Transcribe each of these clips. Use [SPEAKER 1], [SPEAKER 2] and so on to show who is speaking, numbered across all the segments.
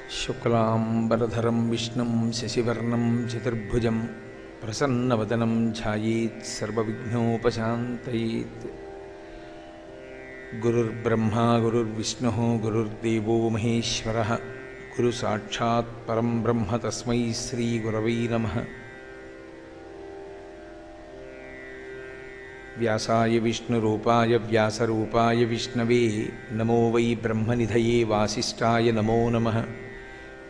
[SPEAKER 1] शुक्लांबरधरं विष्णुं शशिवर्णं चतुर्भुजं प्रसन्नवदनं ध्यायेत् सर्वविघ्नोपशान्तयेत्। गुरुर्ब्रह्मा गुरुर्विष्णुः गुरुर्देवो महेश्वरः गुरुसाक्षात् परं ब्रह्म तस्मै श्रीगुरवे नमः। व्यासाय विष्णुरूपाय व्यासरूपाय विष्णवे नमो वै ब्रह्मनिधये वासिष्ठाय नमो नमः।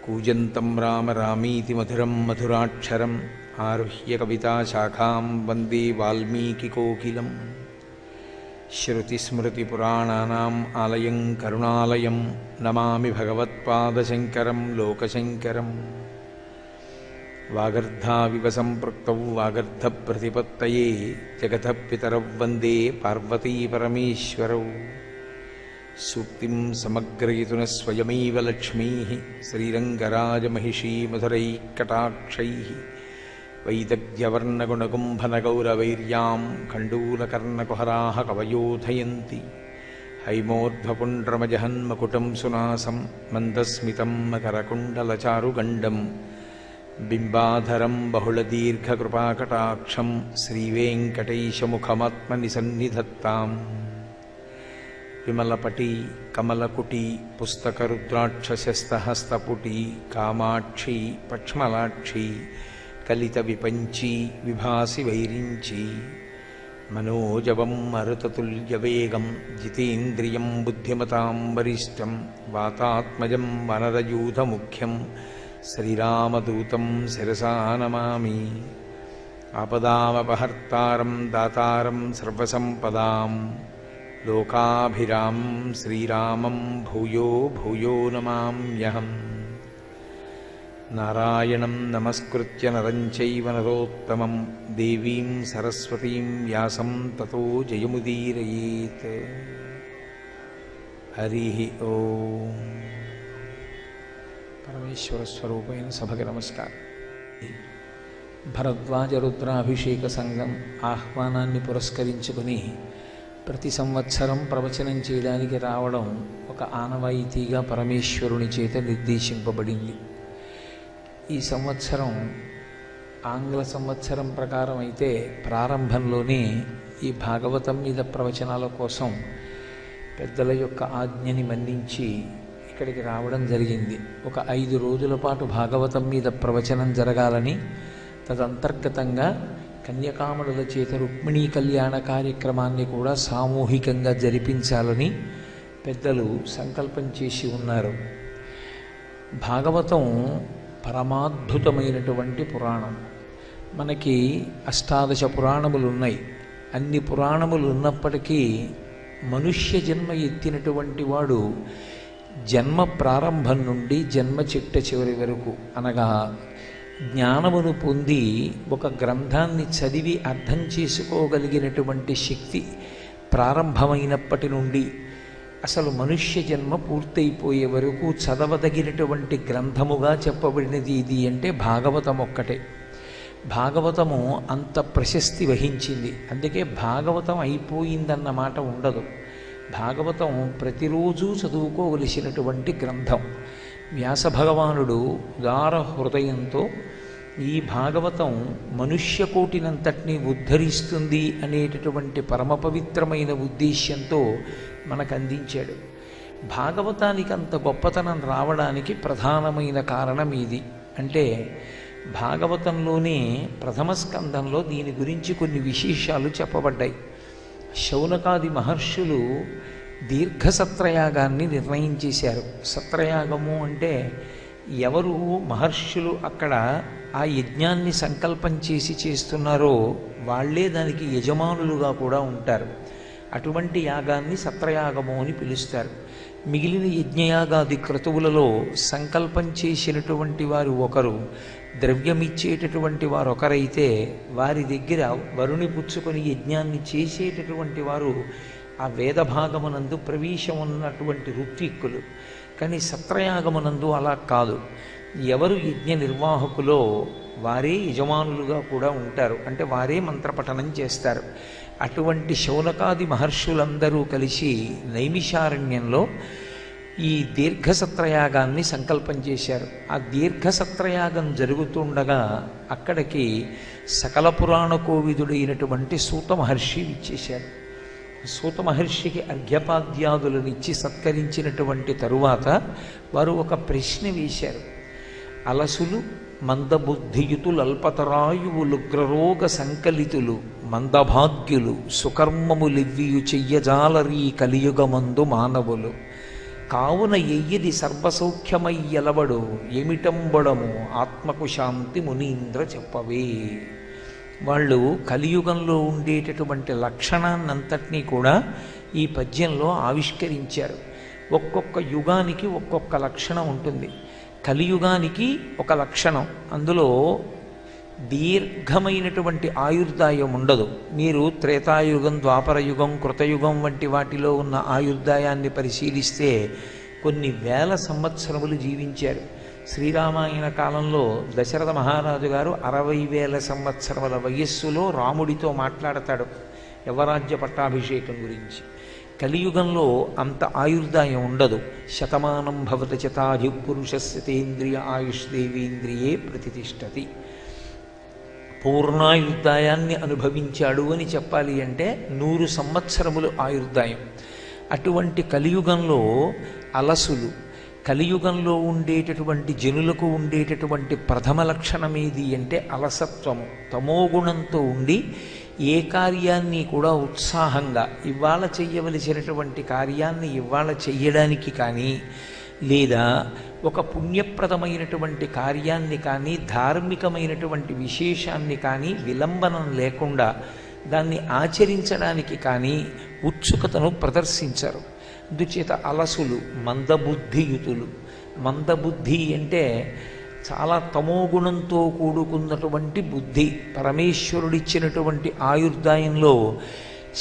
[SPEAKER 1] कूजन्तं राम रामीति मधुरं मधुराक्षरम् आरुह्य कविताशाखां वन्दे वाल्मीकिकोकिलम्। श्रुतिस्मृतिपुराणानाम् आलयं करुणालयं नमामि भगवत्पादशङ्करं लोकशङ्करम्। वागर्धाविव सम्पृक्तौ वागर्धप्रतिपत्तये जगतः पितरौ वन्दे पार्वतीपरमेश्वरौ। सूक्तिं समग्रयितुनः स्वयमेव लक्ष्मीः श्रीरङ्गराजमहिषी मधुरैकटाक्षैः। वैदग्ध्यवर्णगुणकुम्भनगौरवैर्यां खण्डूलकर्णकुहराः कवयोधयन्ति। हैमोर्ध्वपुण्ड्रमजहन्मकुटं सुनासं मन्दस्मितं मकरकुण्डलचारुगण्डं बिम्बाधरं बहुलदीर्घकृपाकटाक्षं श्रीवेङ्कटेशमुखमात्मनि सन्निधत्ताम्। विमलपटी कमलकुटी पुस्तकरुद्राक्षशस्तहस्तपुटी कामाक्षी पक्ष्मलाक्षी कलितविपञ्ची विभासि वैरिञ्ची। मनोजवं मरुततुल्यवेगं जितेन्द्रियं बुद्धिमतां वरिष्ठं वातात्मजं वनरयूथमुख्यं श्रीरामदूतं शिरसा नमामि। आपदामपहर्तारं दातारं सर्वसम्पदां लोकाभिरामं श्रीरामं भूयो भूयो नमाम्यहम्। नारायणं नमस्कृत्य नरं चैव नरोत्तमं देवीं सरस्वतीं व्यासं ततो जयमुदीरयेत्। हरिः ओम्। परमेश्वर स्वरूपैन सभకి నమస్కారం। భరద్వాజ రుద్రాభిషేక సంఘం ఆహ్వానాన్ని పురస్కరించుకుని ప్రతి సంవత్సరం ప్రవచనం చేయడానికి రావడం ఒక ఆనవాయితీగా పరమేశ్వరుని చేత నిర్దేశింపబడింది. ఈ సంవత్సరం ఆంగ్ల సంవత్సరం ప్రకారం అయితే ప్రారంభంలోనే ఈ భాగవతం మీద ప్రవచనాల కోసం పెద్దల యొక్క ఆజ్ఞని మన్నించి ఇక్కడికి రావడం జరిగింది. ఒక 5 రోజుల పాటు భాగవతం మీద ప్రవచనం జరగాలని, తదంతర్గతంగా కన్యకామణుల చేత రుక్మిణీ కళ్యాణ కార్యక్రమాన్ని కూడా సామూహికంగా జరిపించాలని పెద్దలు సంకల్పం చేసి ఉన్నారు. భాగవతం పరమాద్భుతమైనటువంటి పురాణం. మనకి 18 పురాణములు ఉన్నాయి. అన్ని పురాణములు ఉన్నప్పటికీ మనుష్య జన్మ ఎత్తినటువంటి వాడు జన్మ ప్రారంభం నుండి జన్మ చిట్ట చివరి వరకు, అనగా జ్ఞానమును పొంది ఒక గ్రంథాన్ని చదివి అర్థం చేసుకోగలిగినటువంటి శక్తి ప్రారంభమైనప్పటి నుండి అసలు మనుష్య జన్మ పూర్తయిపోయే వరకు చదవదగినటువంటి గ్రంథముగా చెప్పబడినది ఇది అంటే భాగవతం ఒక్కటే. భాగవతము అంత ప్రశస్తి వహించింది. అందుకే భాగవతం అయిపోయిందన్న మాట ఉండదు. భాగవతం ప్రతిరోజు చదువుకోవలసినటువంటి గ్రంథం. వ్యాస భగవానుడు ఉదార హృదయంతో ఈ భాగవతం మనుష్యకోటినంతటినీ ఉద్ధరిస్తుంది అనేటటువంటి పరమ పవిత్రమైన ఉద్దేశ్యంతో మనకు అందించాడు. భాగవతానికి అంత గొప్పతనం రావడానికి ప్రధానమైన కారణం ఇది. అంటే భాగవతంలోనే ప్రథమ స్కందంలో దీని గురించి కొన్ని విశేషాలు చెప్పబడ్డాయి. శౌనకాది మహర్షులు దీర్ఘసత్రయాగాన్ని నిర్ణయం చేశారు. సత్రయాగము అంటే ఎవరు మహర్షులు అక్కడ ఆ యజ్ఞాన్ని సంకల్పం చేసి చేస్తున్నారో వాళ్లే దానికి యజమానులుగా కూడా ఉంటారు. అటువంటి యాగాన్ని సత్రయాగము అని పిలుస్తారు. మిగిలిన యజ్ఞయాగాది క్రతువులలో సంకల్పం చేసినటువంటి వారు ఒకరు, ద్రవ్యమిచ్చేటటువంటి వారు ఒకరైతే వారి దగ్గర వరుణి పుచ్చుకొని యజ్ఞాన్ని చేసేటటువంటి వారు ఆ వేదభాగమునందు ప్రవేశం ఉన్నటువంటి ఋత్విక్కులు. కానీ సత్రయాగమునందు అలా కాదు. ఎవరు యజ్ఞ నిర్వాహకులో వారే యజమానులుగా కూడా ఉంటారు. అంటే వారే మంత్రపఠనం చేస్తారు. అటువంటి శౌనకాది మహర్షులందరూ కలిసి నైమిషారణ్యంలో ఈ దీర్ఘసత్రయాగాన్ని సంకల్పం చేశారు. ఆ దీర్ఘసత్రయాగం జరుగుతుండగా అక్కడికి సకల పురాణ కోవిదుడైనటువంటి సూత మహర్షి ఇచ్చేశారు. సూత మహర్షికి అర్ఘ్యపాద్యాదులను ఇచ్చి సత్కరించినటువంటి తరువాత వారు ఒక ప్రశ్న వేశారు. అలసులు మందబుద్ధియుతులు అల్పతరాయువులుగ్రరోగ సంకలితులు మందభాగ్యులు సుకర్మములివ్వియు చెయ్యజాలరీ కలియుగమందు మానవులు కావున ఎయ్యిది సర్వసౌఖ్యమయ్యలవడు ఏమిటంబడము ఆత్మకు శాంతి మునీంద్ర చెప్పవే. వాళ్ళు కలియుగంలో ఉండేటటువంటి లక్షణాన్నంతటినీ కూడా ఈ పద్యంలో ఆవిష్కరించారు. ఒక్కొక్క యుగానికి ఒక్కొక్క లక్షణం ఉంటుంది. కలియుగానికి ఒక లక్షణం, అందులో దీర్ఘమైనటువంటి ఆయుర్దాయం ఉండదు. మీరు త్రేతాయుగం, ద్వాపరయుగం, కృతయుగం వంటి వాటిలో ఉన్న ఆయుర్దాయాన్ని పరిశీలిస్తే కొన్ని వేల సంవత్సరములు జీవించారు. శ్రీరామాయణ కాలంలో దశరథ మహారాజు గారు 60,000 సంవత్సరముల వయస్సులో రాముడితో మాట్లాడతాడు యవరాజ్య పట్టాభిషేకం గురించి. కలియుగంలో అంత ఆయుర్దాయం ఉండదు. శతమానం భవతి శతాయు పురుషస్యతేంద్రియ ఆయుష్దేవేంద్రియే ప్రతిష్టతి. పూర్ణాయుర్దాయాన్ని అనుభవించాడు అని చెప్పాలి అంటే 100 సంవత్సరములు ఆయుర్దాయం. అటువంటి కలియుగంలో అలసులు, కలియుగంలో ఉండేటటువంటి జనులకు ఉండేటటువంటి ప్రథమ లక్షణం ఏది అంటే అలసత్వము. తమోగుణంతో ఉండి ఏ కార్యాన్ని కూడా ఉత్సాహంగా ఇవాళ చెయ్యవలసినటువంటి కార్యాన్ని ఇవాళ చెయ్యడానికి కానీ, లేదా ఒక పుణ్యప్రదమైనటువంటి కార్యాన్ని కానీ, ధార్మికమైనటువంటి విశేషాన్ని కానీ విలంబనం లేకుండా దాన్ని ఆచరించడానికి కానీ ఉత్సుకతను ప్రదర్శించరు. అందుచేత అలసులు, మందబుద్ధియుతులు. మందబుద్ధి అంటే చాలా తమోగుణంతో కూడుకున్నటువంటి బుద్ధి. పరమేశ్వరుడిచ్చినటువంటి ఆయుర్దాయంలో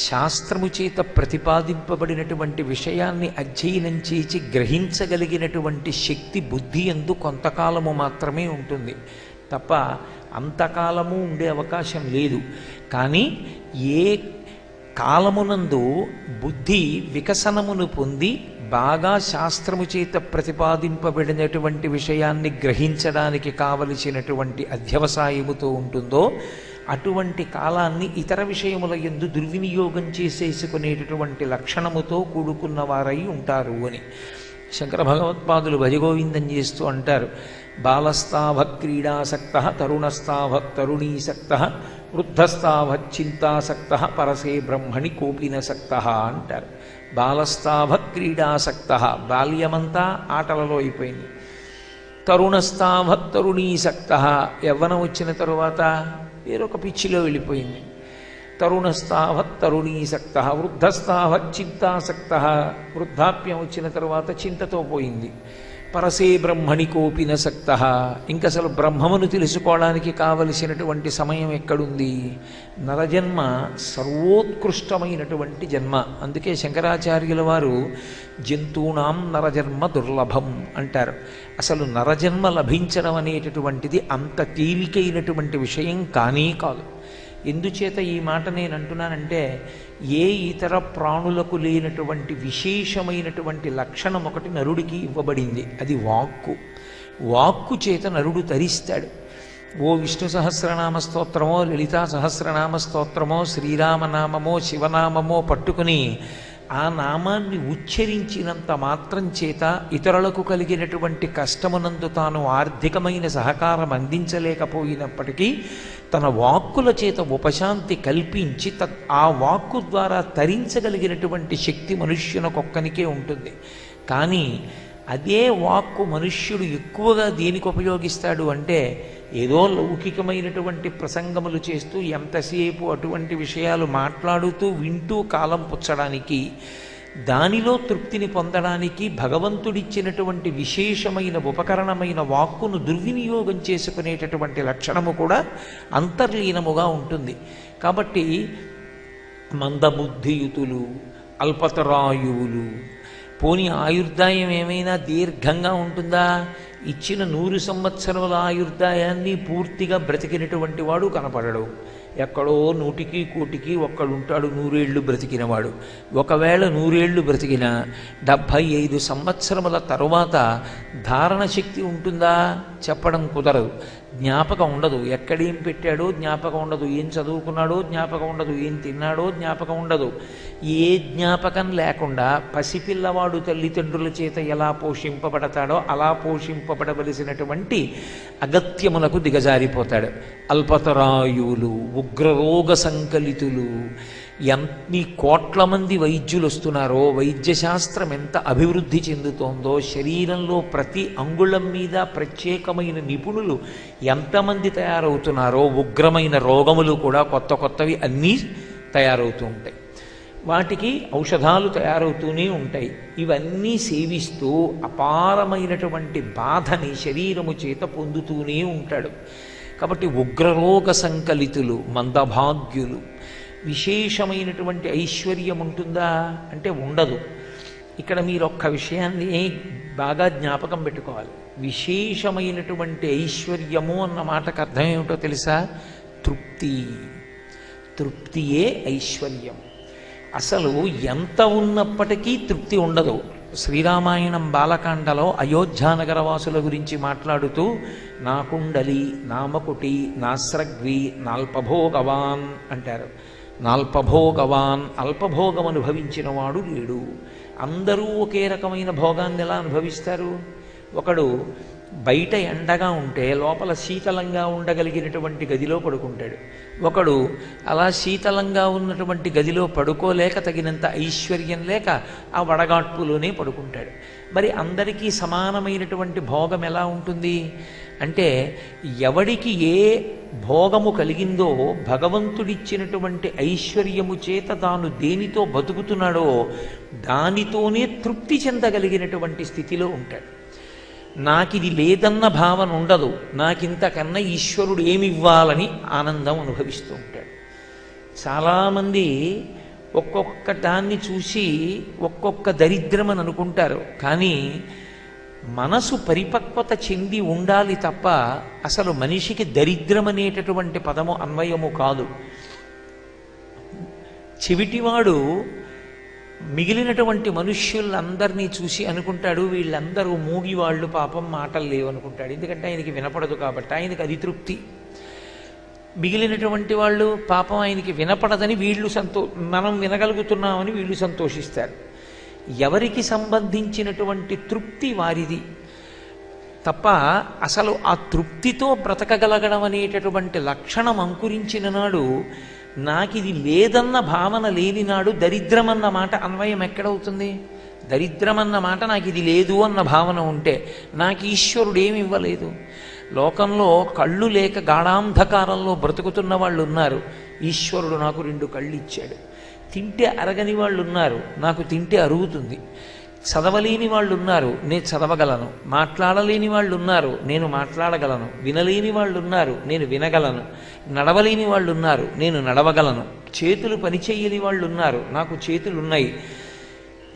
[SPEAKER 1] శాస్త్రము చేత ప్రతిపాదింపబడినటువంటి విషయాన్ని అధ్యయనం చేసి గ్రహించగలిగినటువంటి శక్తి బుద్ధి యందు కొంతకాలము మాత్రమే ఉంటుంది తప్ప అంతకాలము ఉండే అవకాశం లేదు. కానీ ఏ కాలమునందు బుద్ధి వికసనమును పొంది బాగా శాస్త్రము చేత ప్రతిపాదింపబడినటువంటి విషయాన్ని గ్రహించడానికి కావలసినటువంటి అధ్యవసాయముతో ఉంటుందో అటువంటి కాలాన్ని ఇతర విషయముల యందు దుర్వినియోగం చేసేసుకునేటటువంటి లక్షణముతో కూడుకున్న వారై ఉంటారు అని శంకర భగవత్పాదులు భజగోవిందం చేస్తూ అంటారు. బాలస్తావత్ క్రీడాసక్త తరుణస్తావత్ తరుణీసక్త వృద్ధస్తావత్ చింతాసక్త పరసే బ్రహ్మణి కోపినసక్త అంటారు. బాలస్తావత్ క్రీడాసక్త, బాల్యమంతా ఆటలలో అయిపోయింది. తరుణస్తావత్ తరుణీసక్త, యవ్వనం వచ్చిన తరువాత వేరొక పిచ్చిలో వెళ్ళిపోయింది. తరుణస్తావత్ తరుణీసక్త, వృద్ధస్తావత్ చింతాసక్త, వృద్ధాప్యం వచ్చిన తరువాత చింతతో పోయింది. పరసే బ్రహ్మణి కోపినసక్త, ఇంకసలు బ్రహ్మమును తెలుసుకోవడానికి కావలసినటువంటి సమయం ఎక్కడుంది? నరజన్మ సర్వోత్కృష్టమైనటువంటి జన్మ. అందుకే శంకరాచార్యుల వారు జంతూనాం నరజన్మ దుర్లభం అంటారు. అసలు నరజన్మ లభించడం అనేటటువంటిది అంత తేలికైనటువంటి విషయం కానీ కాదు. ఎందుచేత ఈ మాట నేను అంటున్నానంటే, ఏ ఇతర ప్రాణులకు లేనటువంటి విశేషమైనటువంటి లక్షణం ఒకటి నరుడికి ఇవ్వబడింది, అది వాక్కు. వాక్కు చేత నరుడు తరిస్తాడు. ఓ విష్ణు సహస్రనామ స్తోత్రమో, లలితా సహస్రనామ స్తోత్రమో, శ్రీరామనామమో, శివనామమో పట్టుకుని ఆ నామాన్ని ఉచ్చరించినంత మాత్రం చేత ఇతరులకు కలిగినటువంటి కష్టమునందు తాను ఆర్థికమైన సహకారం అందించలేకపోయినప్పటికీ తన వాక్కుల చేత ఉపశాంతి కల్పించి ఆ వాక్కు ద్వారా తరించగలిగినటువంటి శక్తి మనుష్యునకొక్కనికే ఉంటుంది. కానీ అదే వాక్కు మనుష్యుడు ఎక్కువగా దేనికి ఉపయోగిస్తాడు అంటే, ఏదో లౌకికమైనటువంటి ప్రసంగములు చేస్తూ ఎంతసేపు అటువంటి విషయాలు మాట్లాడుతూ వింటూ కాలం పుచ్చడానికి, దానిలో తృప్తిని పొందడానికి భగవంతుడిచ్చినటువంటి విశేషమైన ఉపకరణమైన వాక్కును దుర్వినియోగం చేసుకునేటటువంటి లక్షణము కూడా అంతర్లీనముగా ఉంటుంది. కాబట్టి మందబుద్ధియుతులు, అల్పతరాయువులు, పోనీ ఆయుర్దాయం ఏమైనా దీర్ఘంగా ఉంటుందా? ఇచ్చిన 100 సంవత్సరముల ఆయుర్దాయాన్ని పూర్తిగా బ్రతికినటువంటి వాడు కనపడడు. ఎక్కడో 100కి 1,00,000కి ఒక్కడుంటాడు 100 ఏళ్ళు బ్రతికినవాడు. ఒకవేళ 100 ఏళ్ళు బ్రతికిన 75 సంవత్సరముల తరువాత ధారణ శక్తి ఉంటుందా? చెప్పడం కుదరదు. జ్ఞాపకం ఉండదు. ఎక్కడేం పెట్టాడో జ్ఞాపకం ఉండదు. ఏం చదువుకున్నాడో జ్ఞాపకం ఉండదు. ఏం తిన్నాడో జ్ఞాపకం ఉండదు. ఏ జ్ఞాపకం లేకుండా పసిపిల్లవాడు తల్లిదండ్రుల చేత ఎలా పోషింపబడతాడో అలా పోషింపబడవలసినటువంటి అగత్యమునకు దిగజారిపోతాడు. అల్పతరాయువులు, ఉగ్రరోగ సంకలితులు, ఎన్ని కోట్ల మంది వైద్యులు వస్తున్నారో, వైద్యశాస్త్రం ఎంత అభివృద్ధి చెందుతోందో, శరీరంలో ప్రతి అంగుళం మీద ప్రత్యేకమైన నిపుణులు ఎంతమంది తయారవుతున్నారో, ఉగ్రమైన రోగములు కూడా కొత్త కొత్తవి అన్నీ తయారవుతూ ఉంటాయి. వాటికి ఔషధాలు తయారవుతూనే ఉంటాయి. ఇవన్నీ సేవిస్తూ అపారమైనటువంటి బాధని శరీరము చేత పొందుతూనే ఉంటాడు. కాబట్టి ఉగ్రరోగ సంకలితులు, మందభాగ్యులు. విశేషమైనటువంటి ఐశ్వర్యం ఉంటుందా అంటే ఉండదు. ఇక్కడ మీరు ఒక్క విషయాన్ని బాగా జ్ఞాపకం పెట్టుకోవాలి. విశేషమైనటువంటి ఐశ్వర్యము అన్న మాటకు అర్థం ఏమిటో తెలుసా? తృప్తి. తృప్తియే ఐశ్వర్యం. అసలు ఎంత ఉన్నప్పటికీ తృప్తి ఉండదు. శ్రీరామాయణం బాలకాండలో అయోధ్యానగర వాసుల గురించి మాట్లాడుతూ నాకుండలి, నామకుటి, నాస్రగ్వి, నాల్పభోగవాన్ అంటారు. నాల్పభోగవాన్, అల్పభోగం అనుభవించిన వాడు లేడు. అందరూ ఒకే రకమైన భోగాన్ని ఎలా అనుభవిస్తారు? ఒకడు బయట ఎండగా ఉంటే లోపల శీతలంగా ఉండగలిగినటువంటి గదిలో పడుకుంటాడు. ఒకడు అలా శీతలంగా ఉన్నటువంటి గదిలో పడుకోలేక తగినంత ఐశ్వర్యం లేక ఆ వడగాడ్పులోనే పడుకుంటాడు. మరి అందరికీ సమానమైనటువంటి భోగం ఎలా ఉంటుంది అంటే, ఎవడికి ఏ భోగము కలిగిందో భగవంతుడిచ్చినటువంటి ఐశ్వర్యము చేత తాను దేనితో బతుకుతున్నాడో దానితోనే తృప్తి చెందగలిగినటువంటి స్థితిలో ఉంటాడు. నాకిది లేదన్న భావన ఉండదు. నాకింతకన్నా ఈశ్వరుడు ఏమి ఇవ్వాలని ఆనందం అనుభవిస్తూ ఉంటాడు. చాలామంది ఒక్కొక్క దాన్ని చూసి ఒక్కొక్క దరిద్రం అని అనుకుంటారు. కానీ మనసు పరిపక్వత చెంది ఉండాలి తప్ప అసలు మనిషికి దరిద్రం అనేటటువంటి పదము అన్వయము కాదు. చెవిటివాడు మిగిలినటువంటి మనుష్యులందరినీ చూసి అనుకుంటాడు, వీళ్ళందరూ మూగివాళ్ళు, పాపం మాటలు లేవు అనుకుంటాడు. ఎందుకంటే ఆయనకి వినపడదు కాబట్టి ఆయనకి అది తృప్తి. మిగిలినటువంటి వాళ్ళు పాపం ఆయనకి వినపడదని వీళ్ళు మనం వినగలుగుతున్నామని వీళ్ళు సంతోషిస్తారు. ఎవరికి సంబంధించినటువంటి తృప్తి వారిది తప్ప అసలు ఆ తృప్తితో బ్రతకగలగడం అనేటటువంటి లక్షణం అంకురించిన నాడు, నాకిది లేదన్న భావన లేని నాడు దరిద్రమన్న మాట అన్వయం ఎక్కడవుతుంది? దరిద్రమన్న మాట నాకు ఇది లేదు అన్న భావన ఉంటే, నాకు ఈశ్వరుడు ఏమి ఇవ్వలేదు. లోకంలో కళ్ళు లేక గాఢాంధకారంలో బ్రతుకుతున్న వాళ్ళు ఉన్నారు. ఈశ్వరుడు నాకు 2 కళ్ళు ఇచ్చాడు. తింటే అరగని వాళ్ళు ఉన్నారు. నాకు తింటే అరుగుతుంది. చదవలేని వాళ్ళు ఉన్నారు. నేను చదవగలను. మాట్లాడలేని వాళ్ళు ఉన్నారు. నేను మాట్లాడగలను. వినలేని వాళ్ళు ఉన్నారు. నేను వినగలను. నడవలేని వాళ్ళు ఉన్నారు. నేను నడవగలను. చేతులు పనిచేయని వాళ్ళు ఉన్నారు. నాకు చేతులు ఉన్నాయి.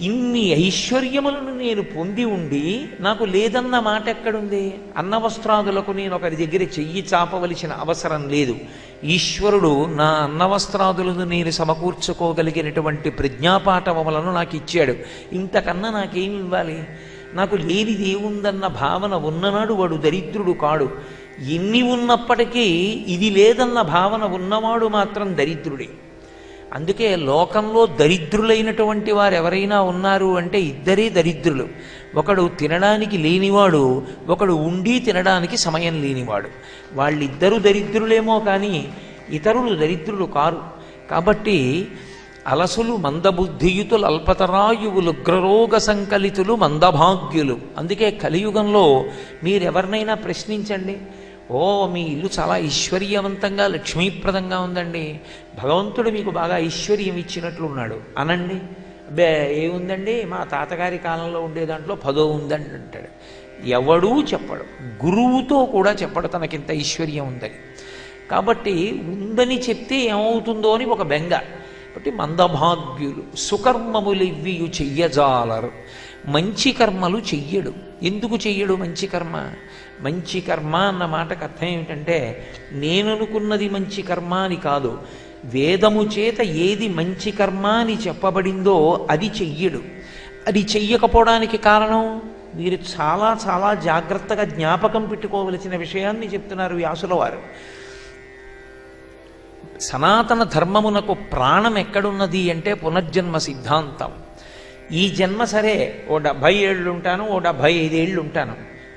[SPEAKER 1] ఇన్ని ఐశ్వర్యములను నేను పొంది ఉండి నాకు లేదన్న మాట ఎక్కడుంది? అన్నవస్త్రాదులకు నేను ఒకరి దగ్గర చెయ్యి చాపవలసిన అవసరం లేదు. ఈశ్వరుడు నా అన్నవస్త్రాదులను నేను సమకూర్చుకోగలిగినటువంటి ప్రజ్ఞాపాఠవములను నాకు ఇచ్చాడు. ఇంతకన్నా నాకేమి ఇవ్వాలి? నాకు లేనిది ఏముందన్న భావన ఉన్ననాడు వాడు దరిద్రుడు కాడు. ఎన్ని ఉన్నప్పటికీ ఇది లేదన్న భావన ఉన్నవాడు మాత్రం దరిద్రుడే. అందుకే లోకంలో దరిద్రులైనటువంటి వారు ఎవరైనా ఉన్నారు అంటే ఇద్దరే దరిద్రులు. ఒకడు తినడానికి లేనివాడు, ఒకడు ఉండి తినడానికి సమయం లేనివాడు. వాళ్ళిద్దరూ దరిద్రులేమో కానీ ఇతరులు దరిద్రులు కారు. కాబట్టి అలసులు మందబుద్ధియుతులు, అల్పతరాయువులు, ఉగ్రరోగ సంకలితులు, మందభాగ్యులు. అందుకే కలియుగంలో మీరెవరినైనా ప్రశ్నించండి, ఓ మీ ఇల్లు చాలా ఐశ్వర్యవంతంగా లక్ష్మీప్రదంగా ఉందండి, భగవంతుడు మీకు బాగా ఐశ్వర్యం ఇచ్చినట్లున్నాడు అనండి. అబ్బే ఏముందండి, మా తాతగారి కాలంలో ఉండే దాంట్లో 10 ఉందండి అంటాడు. ఎవడూ చెప్పడు. గురువుతో కూడా చెప్పడు తనకింత ఐశ్వర్యం ఉందని. కాబట్టి ఉందని చెప్తే ఏమవుతుందో అని ఒక బెంగ. కాబట్టి మందభాగ్యులు, సుకర్మములివ్వియు చెయ్యజాలరు. మంచి కర్మలు చెయ్యడు. ఎందుకు చెయ్యడు మంచి కర్మ? మంచి కర్మ అన్న మాటకు అర్థం ఏమిటంటే, నేననుకున్నది మంచి కర్మ అని కాదు, వేదము చేత ఏది మంచి కర్మ అని చెప్పబడిందో అది చెయ్యడు. అది చెయ్యకపోవడానికి కారణం మీరు చాలా చాలా జాగ్రత్తగా జ్ఞాపకం పెట్టుకోవలసిన విషయాన్ని చెప్తున్నారు వ్యాసుల వారు. సనాతన ధర్మమునకు ప్రాణం ఎక్కడున్నది అంటే పునర్జన్మ సిద్ధాంతం. ఈ జన్మ సరే, ఓ 70 ఏళ్ళు ఉంటాను, ఓ 75 ఏళ్ళు ఉంటాను,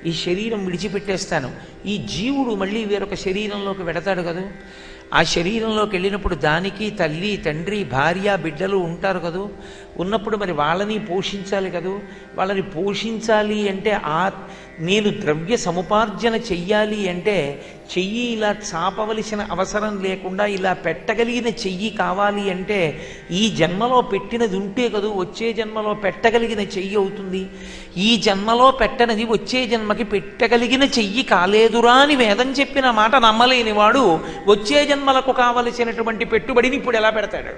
[SPEAKER 1] ఈ శరీరం విడిచిపెట్టేస్తాను. ఈ జీవుడు మళ్ళీ వేరొక శరీరంలోకి వెడతాడు కదా. ఆ శరీరంలోకి వెళ్ళినప్పుడు దానికి తల్లి, తండ్రి, భార్య, బిడ్డలు ఉంటారు కదా. ఉన్నప్పుడు మరి వాళ్ళని పోషించాలి కదా. వాళ్ళని పోషించాలి అంటే నేను ద్రవ్య సముపార్జన చెయ్యాలి అంటే చెయ్యి ఇలా చాపవలసిన అవసరం లేకుండా ఇలా పెట్టగలిగిన చెయ్యి కావాలి అంటే ఈ జన్మలో పెట్టినది ఉంటే కదా వచ్చే జన్మలో పెట్టగలిగిన చెయ్యి అవుతుంది. ఈ జన్మలో పెట్టనది వచ్చే జన్మకి పెట్టగలిగిన చెయ్యి కాలేదురా అని వేదం చెప్పిన మాట నమ్మలేని వాడు వచ్చే జన్మలకు కావలసినటువంటి పెట్టుబడిని ఇప్పుడు ఎలా పెడతాడు?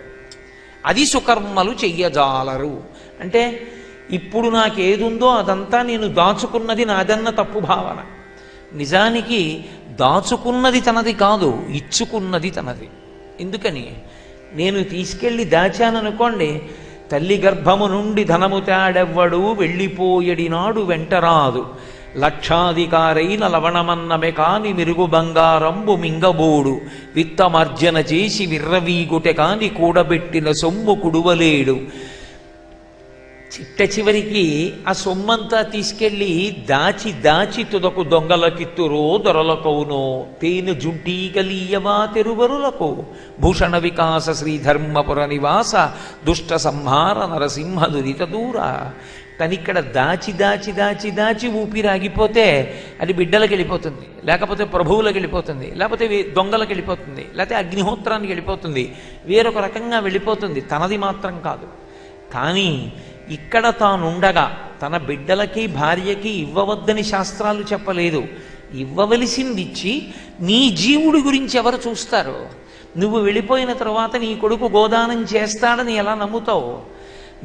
[SPEAKER 1] అది సుకర్మలు చెయ్యజాలరు అంటే ఇప్పుడు నాకేదుందో అదంతా నేను దాచుకున్నది నాదన్న తప్పు భావన. నిజానికి దాచుకున్నది తనది కాదు, ఇచ్చుకున్నది తనది. ఎందుకని? నేను తీసుకెళ్ళి దాచాననుకోండి, తల్లి గర్భము నుండి ధనము తాడెవ్వడు వెళ్ళిపోయడినాడు వెంటరాదు, లక్షాధికారైన లవణమన్నమే కాని మెరుగు బంగారంబు మింగబోడు, విత్తమార్జన చేసి విర్రవీగుటె కాని కూడబెట్టిన సొమ్ము కుడువలేడు. చిట్ట చివరికి ఆ సొమ్మంతా తీసుకెళ్ళి దాచి దాచి తుదకు దొంగలకిత్తురో దొరలకవునో, తేనె జుంటీగలీయవా తెరువరులకు, భూషణ వికాస శ్రీధర్మపుర నివాస దుష్ట సంహార నరసింహ దురిత దూర. తనిక్కడ దాచి దాచి దాచి దాచి ఊపిరాగిపోతే అది బిడ్డలకు వెళ్ళిపోతుంది, లేకపోతే ప్రభువులకు వెళ్ళిపోతుంది, లేకపోతే దొంగలకు వెళ్ళిపోతుంది, లేకపోతే అగ్నిహోత్రానికి వెళ్ళిపోతుంది, వేరొక రకంగా వెళ్ళిపోతుంది, తనది మాత్రం కాదు. కానీ ఇక్కడ తానుండగా తన బిడ్డలకి భార్యకి ఇవ్వవద్దని శాస్త్రాలు చెప్పలేదు. ఇవ్వవలసింది ఇచ్చి నీ జీవుడి గురించి ఎవరు చూస్తారు? నువ్వు వెళ్ళిపోయిన తర్వాత నీ కొడుకు గోదానం చేస్తాడని ఎలా నమ్ముతావు?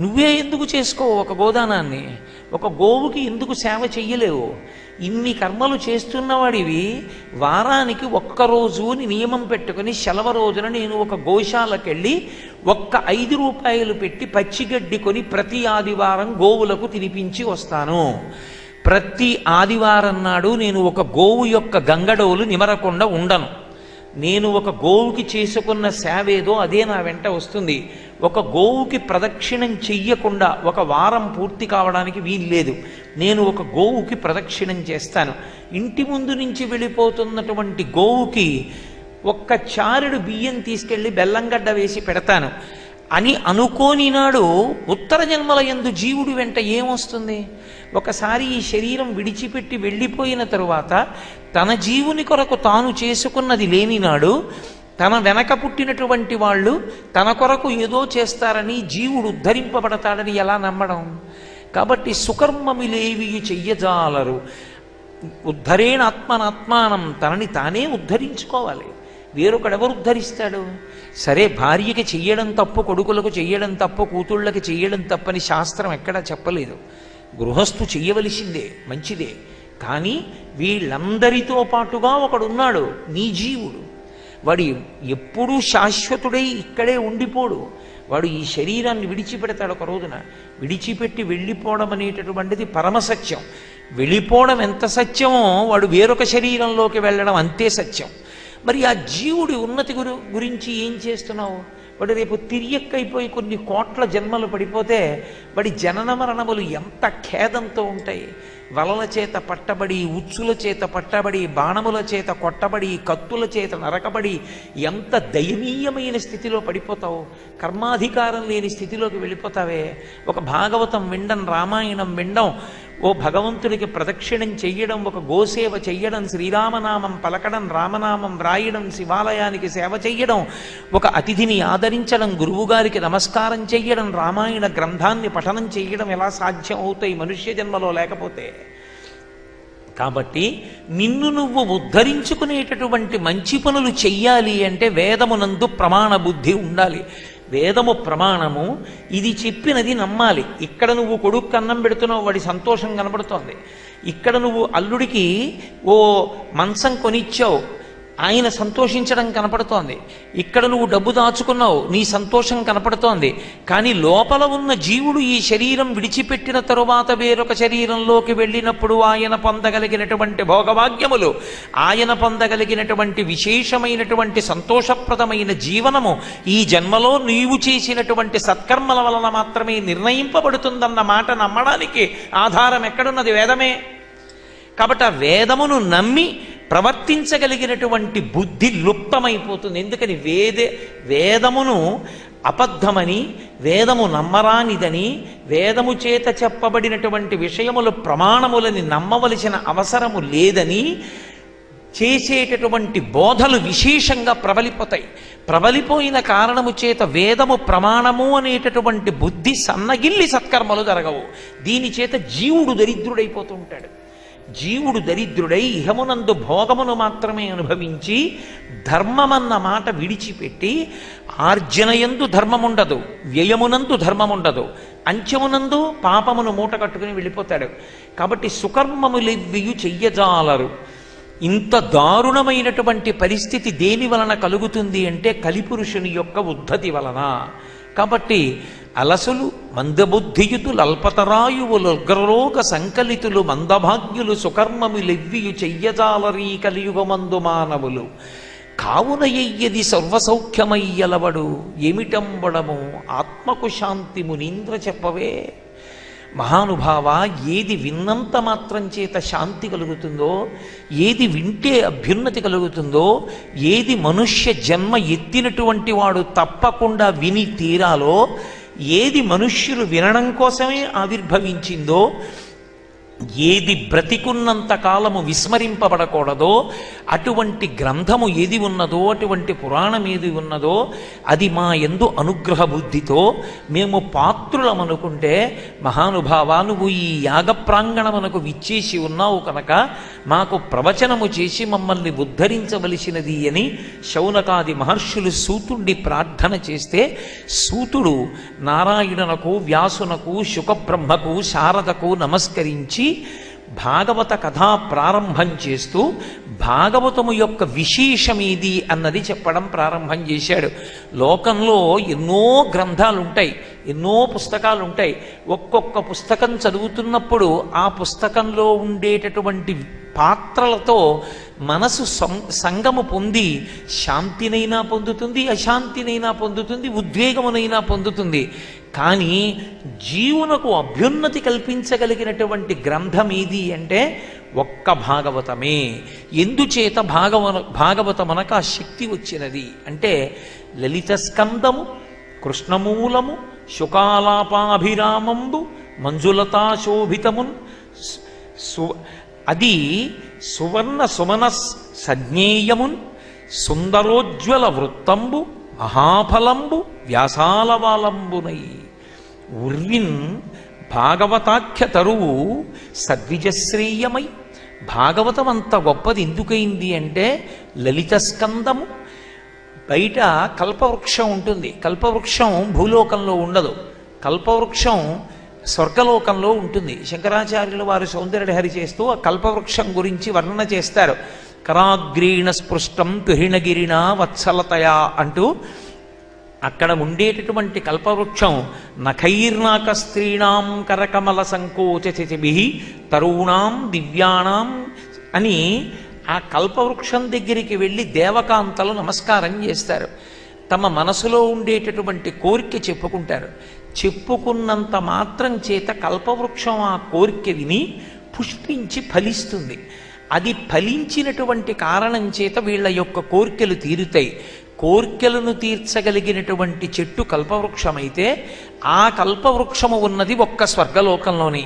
[SPEAKER 1] నువ్వే ఎందుకు చేసుకోవు ఒక గోదానాన్ని? ఒక గోవుకి ఎందుకు సేవ చెయ్యలేవు? ఇన్ని కర్మలు చేస్తున్నవాడివి వారానికి ఒక్కరోజు అని నియమం పెట్టుకుని సెలవు రోజున నేను ఒక గోశాలకెళ్ళి ఒక్క 5 రూపాయలు పెట్టి పచ్చిగడ్డి కొని ప్రతి ఆదివారం గోవులకు తినిపించి వస్తాను. ప్రతి ఆదివారం నాడు నేను ఒక గోవు యొక్క గంగడోలు నిమరకుండా ఉండను. నేను ఒక గోవుకి చేసుకున్న సేవేదో అదే నా వెంట వస్తుంది. ఒక గోవుకి ప్రదక్షిణం చెయ్యకుండా ఒక వారం పూర్తి కావడానికి వీల్లేదు. నేను ఒక గోవుకి ప్రదక్షిణం చేస్తాను. ఇంటి ముందు నుంచి వెళ్ళిపోతున్నటువంటి గోవుకి ఒక్క చారెడు బియ్యం తీసుకెళ్ళి బెల్లంగడ్డ వేసి పెడతాను అని అనుకోని నాడు ఉత్తర జన్మల యందు జీవుడు వెంట ఏమొస్తుంది? ఒకసారి ఈ శరీరం విడిచిపెట్టి వెళ్ళిపోయిన తరువాత తన జీవుని కొరకు తాను చేసుకున్నది లేని నాడు తన వెనక పుట్టినటువంటి వాళ్ళు తన కొరకు ఏదో చేస్తారని జీవుడు ఉద్ధరింపబడతాడని ఎలా నమ్మడం? కాబట్టి సుకర్మమిలేవి చెయ్యజాలరు. ఉద్ధరేణ ఆత్మనాత్మానం, తనని తానే ఉద్ధరించుకోవాలి. వేరొకడెవరు ఉద్ధరిస్తాడు? సరే, భార్యకి చెయ్యడం తప్పు, కొడుకులకు చెయ్యడం తప్పు, కూతుళ్ళకి చెయ్యడం తప్పని శాస్త్రం ఎక్కడా చెప్పలేదు. గృహస్థు చెయ్యవలసిందే, మంచిదే. కానీ వీళ్ళందరితో పాటుగా ఒకడున్నాడు, నీ జీవుడు. వాడు ఎప్పుడూ శాశ్వతుడై ఇక్కడే ఉండిపోడు. వాడు ఈ శరీరాన్ని విడిచిపెడతాడు. ఒక రోజున విడిచిపెట్టి వెళ్ళిపోవడం అనేటటువంటిది పరమసత్యం. వెళ్ళిపోవడం ఎంత సత్యమో వాడు వేరొక శరీరంలోకి వెళ్ళడం అంతే సత్యం. మరి ఆ జీవుడి ఉన్నతి గురించి ఏం చేస్తున్నావు? వాడు రేపు తిరియక్కైపోయి కొన్ని కోట్ల జన్మలు పడిపోతే వాడి జనన మరణములు ఎంత ఖేదంతో ఉంటాయి. వలల చేత పట్టబడి, ఉచ్చుల చేత పట్టబడి, బాణముల చేత కొట్టబడి, కత్తుల చేత నరకబడి ఎంత దయనీయమైన స్థితిలో పడిపోతావు. కర్మాధికారం లేని స్థితిలోకి వెళ్ళిపోతావే. ఒక భాగవతం వినడం, రామాయణం వినడం, ఓ భగవంతుడికి ప్రదక్షిణం చెయ్యడం, ఒక గోసేవ చెయ్యడం, శ్రీరామనామం పలకడం, రామనామం వ్రాయడం, శివాలయానికి సేవ చెయ్యడం, ఒక అతిథిని ఆదరించడం, గురువుగారికి నమస్కారం చెయ్యడం, రామాయణ గ్రంథాన్ని పఠనం చెయ్యడం ఎలా సాధ్యం అవుతాయి మనుష్య జన్మలో లేకపోతే? కాబట్టి నిన్ను నువ్వు ఉద్ధరించుకునేటటువంటి మంచి పనులు చెయ్యాలి అంటే వేదమునందు ప్రమాణ బుద్ధి ఉండాలి. వేదము ప్రమాణము, ఇది చెప్పినది నమ్మాలి. ఇక్కడ నువ్వు కొడుకు అన్నం పెడుతున్నావు, వాడి సంతోషం కనబడుతోంది. ఇక్కడ నువ్వు అల్లుడికి ఓ మంచం కొనిచ్చావు, ఆయన సంతోషించడం కనపడుతోంది. ఇక్కడ నువ్వు డబ్బు దాచుకున్నావు, నీ సంతోషం కనపడుతోంది. కానీ లోపల ఉన్న జీవుడు ఈ శరీరం విడిచిపెట్టిన తరువాత వేరొక శరీరంలోకి వెళ్ళినప్పుడు ఆయన పొందగలిగినటువంటి భోగభాగ్యములు, ఆయన పొందగలిగినటువంటి విశేషమైనటువంటి సంతోషప్రదమైన జీవనము ఈ జన్మలో నీవు చేసినటువంటి సత్కర్మల వలన మాత్రమే నిర్ణయింపబడుతుందన్న మాట నమ్మడానికి ఆధారం ఎక్కడున్నది? వేదమే. కాబట్టి ఆ వేదమును నమ్మి ప్రవర్తించగలిగినటువంటి బుద్ధి లుప్తమైపోతుంది. ఎందుకని? వేదమును అబద్ధమని, వేదము నమ్మరానిదని, వేదము చేత చెప్పబడినటువంటి విషయములు ప్రమాణములని నమ్మవలసిన అవసరము లేదని చేసేటటువంటి బోధలు విశేషంగా ప్రబలిపోతాయి. ప్రబలిపోయిన కారణము చేత వేదము ప్రమాణము అనేటటువంటి బుద్ధి సన్నగిల్లి సత్కర్మలు జరగవు. దీని చేత జీవుడు దరిద్రుడైపోతూ ఉంటాడు. జీవుడు దరిద్రుడై ఇహమునందు భోగమును మాత్రమే అనుభవించి ధర్మమన్న మాట విడిచిపెట్టి, ఆర్జనయందు ధర్మముండదు, వ్యయమునందు ధర్మముండదు, అంత్యమునందు పాపమును మూట కట్టుకుని వెళ్ళిపోతాడు. కాబట్టి సుకర్మములెవ్వియు చెయ్యజాలరు. ఇంత దారుణమైనటువంటి పరిస్థితి దేని వలన కలుగుతుంది అంటే కలిపురుషుని యొక్క ఉద్ధతి వలన. కాబట్టి అలసులు మందబుద్ధియుతులు అల్పతరాయువులు అగ్రలోక సంకలితులు మందభాగ్యులు సుకర్మములెవ్వియు చెయ్యజాలరీ కలియుగమందు మానవులు. కావున ఎయ్యది సర్వసౌఖ్యమయ్యలవడు ఏమిటంబడము ఆత్మకు శాంతి మునీంద్ర చెప్పవే. మహానుభావ, ఏది విన్నంత మాత్రం చేత శాంతి కలుగుతుందో, ఏది వింటే అభ్యున్నతి కలుగుతుందో, ఏది మనుష్య జన్మ ఎత్తినటువంటి వాడు తప్పకుండా విని తీరాలో, ఏది మనుష్యులు వినడం కోసమే ఆవిర్భవించిందో, ఏది బ్రతికున్నంత కాలము విస్మరింపబడకూడదో అటువంటి గ్రంథము ఏది ఉన్నదో, అటువంటి పురాణం ఏది ఉన్నదో అది మా యందు అనుగ్రహ బుద్ధితో మేము పాత్రులమనుకుంటే, మహానుభావ నువ్వు ఈ యాగ ప్రాంగణమునకు విచ్చేసి ఉన్నావు కనుక మాకు ప్రవచనము చేసి మమ్మల్ని ఉద్ధరించవలసినది అని శౌనకాది మహర్షులు సూతుడి ప్రార్థన చేస్తే, సూతుడు నారాయణునకు, వ్యాసునకు, శుకబ్రహ్మకు, శారదకు నమస్కరించి భాగవత కథా ప్రారంభం చేస్తూ భాగవతము యొక్క విశేషమేది అన్నది చెప్పడం ప్రారంభం చేశాడు. లోకంలో ఎన్నో గ్రంథాలు ఉంటాయి, ఎన్నో పుస్తకాలు ఉంటాయి. ఒక్కొక్క పుస్తకం చదువుతున్నప్పుడు ఆ పుస్తకంలో ఉండేటటువంటి పాత్రలతో మనసు సంగము పొంది శాంతినైనా పొందుతుంది, అశాంతినైనా పొందుతుంది, ఉద్వేగమునైనా పొందుతుంది. కానీ జీవునకు అభ్యున్నతి కల్పించగలిగినటువంటి గ్రంథం ఏది అంటే ఒక్క భాగవతమే. ఎందుచేత భాగవతమునకు ఆ శక్తి వచ్చినది అంటే లలిత స్కందము, కృష్ణమూలము, శుకాలాపాభిరామంబు, మంజులతా శోభితమున్, అది సువర్ణ సుమన సజ్ఞేయమున్, సుందరోజ్వల వృత్తంబు, మహాఫలంబు, వ్యాసాలవాలంబునై ఉర్విన్ భాగవతాఖ్య తరువు సద్విజశ్రేయమై. భాగవతం అంత గొప్పది ఎందుకైంది అంటే లలిత స్కందము. బయట కల్పవృక్షం ఉంటుంది, కల్పవృక్షం భూలోకంలో ఉండదు, కల్పవృక్షం స్వర్గలోకంలో ఉంటుంది. శంకరాచార్యులు వారు సౌందర్యహరి చేస్తూ ఆ కల్పవృక్షం గురించి వర్ణన చేస్తారు. కరాగ్రీణ స్పృష్టం తుహిణగిరిణ వత్సలతయా అంటూ అక్కడ ఉండేటటువంటి కల్పవృక్షం నఖైర్నాక స్త్రీణాం కరకమల సంకోచచిభి తరుణాం దివ్యాణం అని ఆ కల్పవృక్షం దగ్గరికి వెళ్ళి దేవకాంతలు నమస్కారం చేస్తారు. తమ మనసులో ఉండేటటువంటి కోరిక చెప్పుకుంటారు. చెప్పుకున్నంత మాత్రం చేత కల్పవృక్షం ఆ కోరిక విని పుష్పించి ఫలిస్తుంది. అది ఫలించినటువంటి కారణం చేత వీళ్ళ యొక్క కోరికలు తీరుతాయి. కోర్కెలను తీర్చగలిగినటువంటి చెట్టు కల్పవృక్షమైతే ఆ కల్పవృక్షము ఉన్నది ఒక్క స్వర్గలోకంలోనే.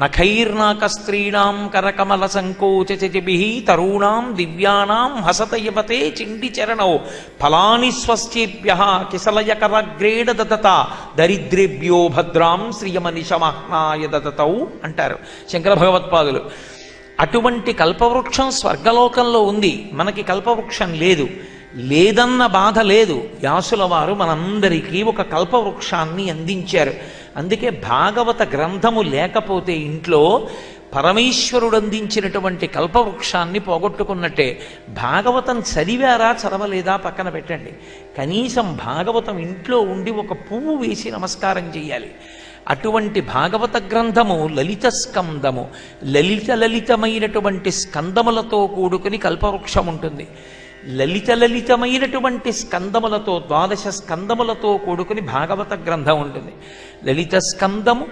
[SPEAKER 1] నఖైర్నాక స్త్రీణాం కరకమల సంకోచచిభి తరుణాం దివ్యానాం హసతయవతే చిండి చరణౌ ఫలాని స్వస్యేభ్య కిసలయకరగ్రేణ దదత దరిద్రేభ్యో భద్రాం శ్రియమనిశమహ్నాయ దదతౌ అంటారు శంకర భగవత్పాదులు. అటువంటి కల్పవృక్షం స్వర్గలోకంలో ఉంది, మనకి కల్పవృక్షం లేదు. లేదన్న బాధ లేదు. వ్యాసుల వారు మనందరికీ ఒక కల్పవృక్షాన్ని అందించారు. అందుకే భాగవత గ్రంథము లేకపోతే ఇంట్లో పరమేశ్వరుడు అందించినటువంటి కల్పవృక్షాన్ని పోగొట్టుకున్నట్టే. భాగవతం చదివారా చదవలేదా పక్కన పెట్టండి, కనీసం భాగవతం ఇంట్లో ఉండి ఒక పువ్వు వేసి నమస్కారం చేయాలి. అటువంటి భాగవత గ్రంథము లలిత స్కందము, లలితమైనటువంటి స్కందములతో కూడుకుని కల్పవృక్షం ఉంటుంది. లలితమైనటువంటి స్కందములతో 12 స్కందములతో కూడుకుని భాగవత గ్రంథం ఉంటుంది. లలిత స్కందము,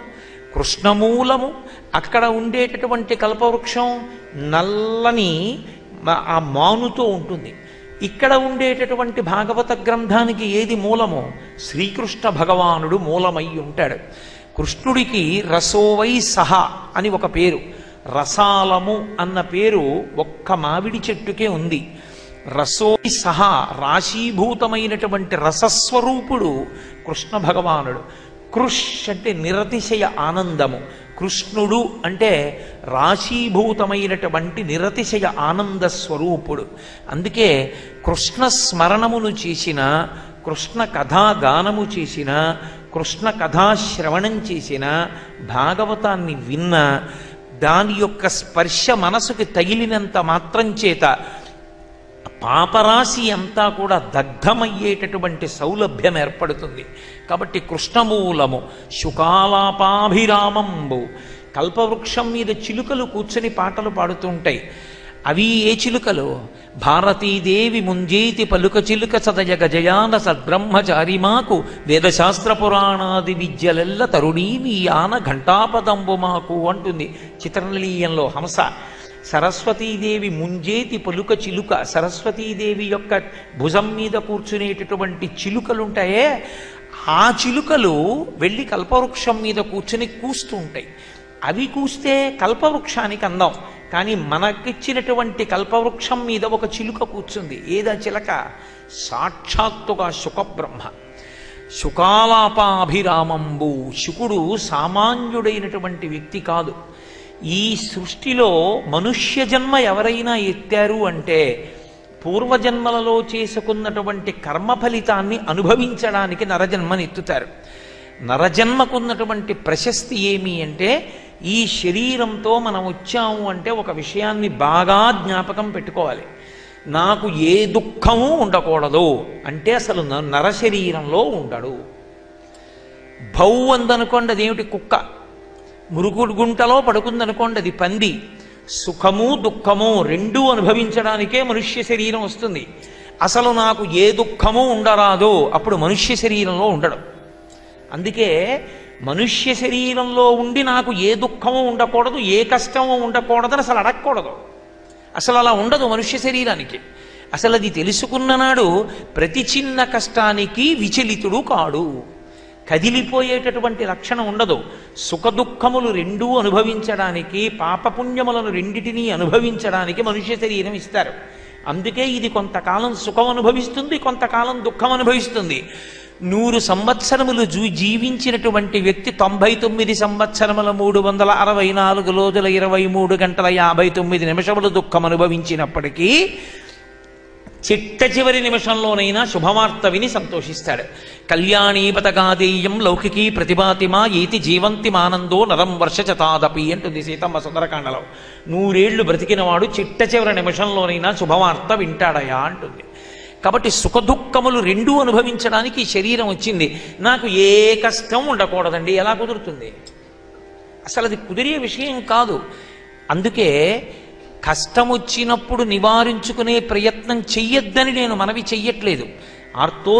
[SPEAKER 1] కృష్ణమూలము, అక్కడ ఉండేటటువంటి కల్పవృక్షం నల్లని ఆ మానుతో ఉంటుంది. ఇక్కడ ఉండేటటువంటి భాగవత గ్రంథానికి ఏది మూలమో? శ్రీకృష్ణ భగవానుడు మూలమై ఉంటాడు. కృష్ణుడికి రసోవై సహ అని ఒక పేరు, రసాలము అన్న పేరు ఒక్క మామిడి చెట్టుకే ఉంది. రసోవై సహ రాశీభూతమైనటువంటి రసస్వరూపుడు కృష్ణ భగవానుడు. కృష్ అంటే నిరతిశయ ఆనందము, కృష్ణుడు అంటే రాశీభూతమైనటువంటి నిరతిశయ ఆనంద స్వరూపుడు. అందుకే కృష్ణ స్మరణమును చేసిన, కృష్ణ కథాగానము చేసిన, కృష్ణ కథాశ్రవణం చేసిన, భాగవతాన్ని విన్న, దాని యొక్క స్పర్శ మనసుకి తగిలినంత మాత్రం చేత పాపరాశి అంతా కూడా దగ్ధమయ్యేటటువంటి సౌలభ్యం ఏర్పడుతుంది. కాబట్టి కృష్ణమూలము శుకాలాపాభిరామంబు, కల్పవృక్షం మీద చిలుకలు కూర్చొని పాటలు పాడుతూ ఉంటాయి. అవి ఏ చిలుకలు? భారతీదేవి ముంజేతి పలుక చిలుక సదయ గజయాన సద్బ్రహ్మచారిమాకు వేదశాస్త్ర పురాణాది విద్యలెల్ల తరుణీమీయాన ఘంటాపదంబు మాకు అంటుంది చిత్రనలీయంలో హంస. సరస్వతీదేవి ముంజేతి పలుక చిలుక, సరస్వతీదేవి యొక్క భుజం మీద కూర్చునేటటువంటి చిలుకలుంటాయే, ఆ చిలుకలు వెళ్ళి కల్పవృక్షం మీద కూర్చుని కూస్తూ ఉంటాయి. అవి కూస్తే కల్పవృక్షానికి అందం. కానీ మనకిచ్చినటువంటి కల్పవృక్షం మీద ఒక చిలుక కూర్చుంది. ఏదా చిలక? సాక్షాత్తుగా శుకబ్రహ్మ. శుకాలాపాభిరామంబు, శుకుడు సామాన్యుడైనటువంటి వ్యక్తి కాదు. ఈ సృష్టిలో మనుష్య జన్మ ఎవరైనా ఎత్తారు అంటే పూర్వజన్మలలో చేసుకున్నటువంటి కర్మ ఫలితాన్ని అనుభవించడానికి నరజన్మని ఎత్తుతారు. నరజన్మకున్నటువంటి ప్రశస్తి ఏమి అంటే, ఈ శరీరంతో మనం వచ్చాము అంటే ఒక విషయాన్ని బాగా జ్ఞాపకం పెట్టుకోవాలి. నాకు ఏ దుఃఖము ఉండకూడదు అంటే అసలు నరశరీరంలో ఉండడు. భౌ అందనుకోండి, అదేమిటి? కుక్క. మురుగుడు గుంటలో పడుకుందనుకోండి, అది పంది. సుఖము దుఃఖము రెండూ అనుభవించడానికే మనుష్య శరీరం వస్తుంది. అసలు నాకు ఏ దుఃఖము ఉండరాదో అప్పుడు మనుష్య శరీరంలో ఉండడు. అందుకే మనుష్య శరీరంలో ఉండి నాకు ఏ దుఃఖము ఉండకూడదు, ఏ కష్టము ఉండకూడదని అసలు అడగకూడదు. అసలు అలా ఉండదు మనుష్య శరీరానికి. అసలు అది తెలుసుకున్ననాడు ప్రతి చిన్న కష్టానికి విచలితుడు కాడు, కదిలిపోయేటటువంటి లక్షణం ఉండదు. సుఖదుఖములు రెండూ అనుభవించడానికి, పాపపుణ్యములను రెండిటినీ అనుభవించడానికి మనుష్య శరీరం ఇస్తారు. అందుకే ఇది కొంతకాలం సుఖం అనుభవిస్తుంది, కొంతకాలం దుఃఖం అనుభవిస్తుంది. 100 సంవత్సరములు జీవించినటువంటి వ్యక్తి 99 సంవత్సరముల 364 రోజుల 23 గంటల 59 నిమిషములు దుఃఖం అనుభవించినప్పటికీ చిట్ట చివరి నిమిషంలోనైనా శుభవార్త విని సంతోషిస్తాడు. కళ్యాణీపతగాదేయం లౌకికీ ప్రతిభాతిమా ఏతి జీవంతి మానందో నరం వర్షచతాదపి అంటుంది సీతమ్మ సుందరకాండలో. 100 ఏళ్లు బ్రతికినవాడు చిట్ట చివరి నిమిషంలోనైనా శుభవార్త వింటాడయా అంటుంది. కాబట్టి సుఖదుఖములు రెండూ అనుభవించడానికి ఈ శరీరం వచ్చింది. నాకు ఏ కష్టం ఉండకూడదండి, ఎలా కుదురుతుంది? అసలు అది కుదిరే విషయం కాదు. అందుకే కష్టం వచ్చినప్పుడు నివారించుకునే ప్రయత్నం చెయ్యొద్దని నేను మనవి చెయ్యట్లేదు. ఆర్తో